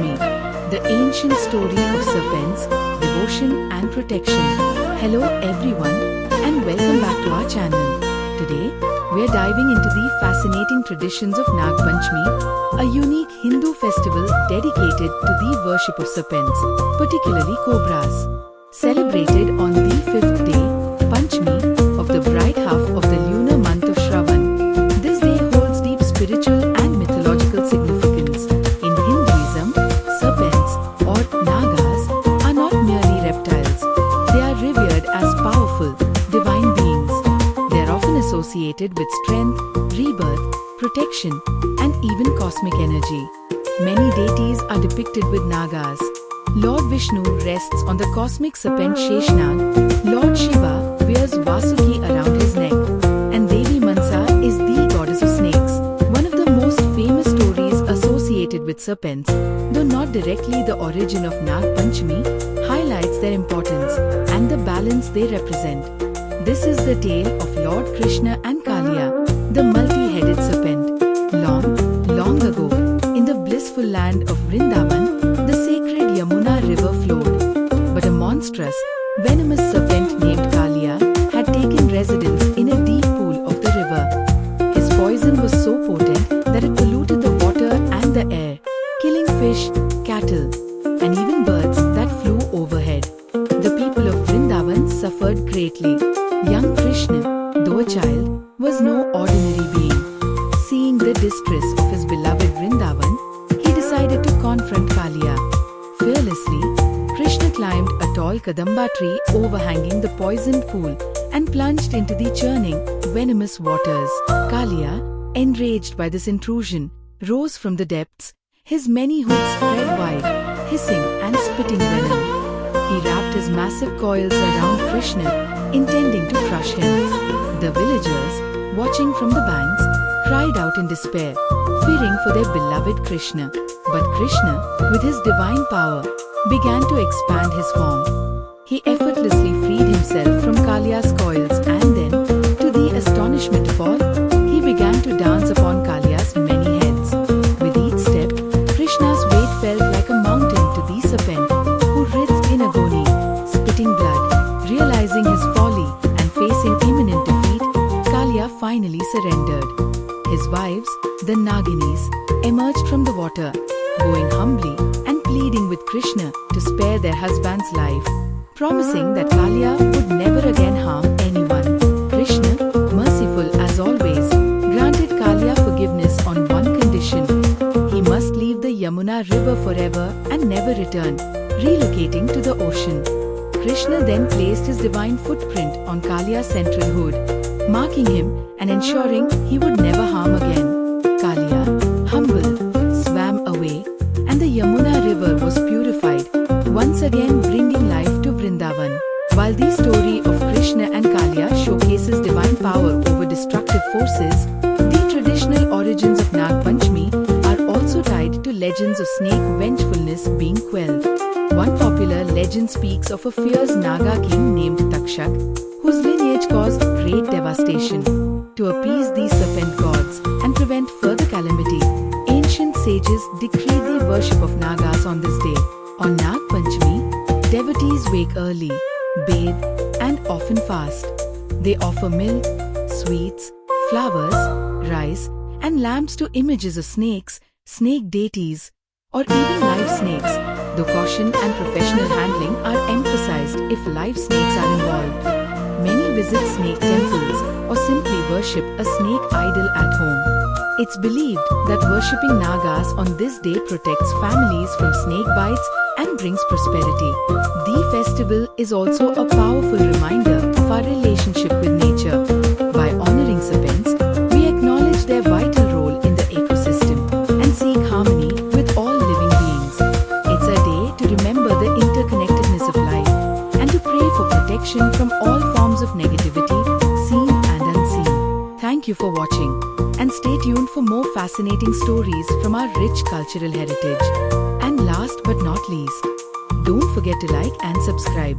Panchami, the ancient story of serpents, devotion and protection. Hello everyone and welcome back to our channel. Today, we are diving into the fascinating traditions of Nag Panchami, a unique Hindu festival dedicated to the worship of serpents, particularly cobras. Celebrated on the fifth day, Panchami, of the bright half of the lunar month of Shravan. This day holds deep spiritual and mythological significance. In Hinduism, serpents, or Nagas, are not merely reptiles. They are revered as powerful, divine beings. They are often associated with strength, rebirth, protection, and even cosmic energy. Many deities are depicted with Nagas. Lord Vishnu rests on the cosmic serpent Sheshnag. Lord Shiva wears Vasuki around his neck. And Devi Mansa is the goddess of snakes. One of the most famous stories associated with serpents, though not directly the origin of Nag Panchami, highlights their importance and the balance they represent. This is the tale of Lord Krishna and Kaliya, the multi-headed serpent. Long ago, in the blissful land of Vrindavan, the sacred Yamuna river flowed. But a monstrous, venomous serpent named Kaliya had taken residence in a deep pool of the river. His poison was so potent that it polluted the water and the air, killing fish, cattle, and even birds that flew overhead. The people of Vrindavan suffered greatly. Young Krishna, though a child, was no ordinary being. Seeing the distress of his beloved Vrindavan, he decided to confront Kaliya. Fearlessly, Krishna climbed a tall Kadamba tree overhanging the poisoned pool and plunged into the churning, venomous waters. Kaliya, enraged by this intrusion, rose from the depths, his many hoods spread wide, hissing and spitting venom. He wrapped his massive coils around Krishna, intending to crush him. The villagers, watching from the banks, cried out in despair, fearing for their beloved Krishna. But Krishna, with his divine power, began to expand his form. He effortlessly freed himself from Kaliya's coils and then, to the astonishment of all, he began to dance upon Kaliya's many heads. With each step, Krishna's weight felt like a mountain to the serpent, who writhed in agony, spitting blood. Realizing his folly and facing imminent defeat, Kaliya finally surrendered. His wives, the Naginis, emerged from the water, bowing humbly and pleading with Krishna to spare their husband's life, promising that Kaliya would never again harm anyone. Krishna, merciful as always, granted Kaliya forgiveness on one condition. He must leave the Yamuna river forever and never return, relocating to the ocean. Krishna then placed his divine footprint on Kaliya's central hood, marking him and ensuring he would never harm again. Kaliya, humble, swam away, and the Yamuna river was purified, once again bringing life to Vrindavan. While the story of Krishna and Kaliya showcases divine power over destructive forces, the traditional origins of Nag Panchami are also tied to legends of snake vengefulness being quelled. One popular legend speaks of a fierce Naga king named Takshak, whose lineage caused great devastation. To appease these serpent gods and prevent further calamity, ancient sages decreed the worship of Nagas on this day. On Nag Panchami, devotees wake early, bathe, and often fast. They offer milk, sweets, flowers, rice, and lamps to images of snakes, snake deities, or even live snakes, though caution and professional handling are emphasized if live snakes are involved. Many visit snake temples or simply worship a snake idol at home. It's believed that worshipping Nagas on this day protects families from snake bites and brings prosperity. The festival is also a powerful reminder of our relationship with nature. By honoring serpents, we acknowledge their vital role in the ecosystem and seek harmony with all living beings. It's a day to remember the interconnectedness of life and to pray for protection from all forms of negativity, seen and unseen. Thank you for watching, and stay tuned for more fascinating stories from our rich cultural heritage. And last but not least, don't forget to like and subscribe.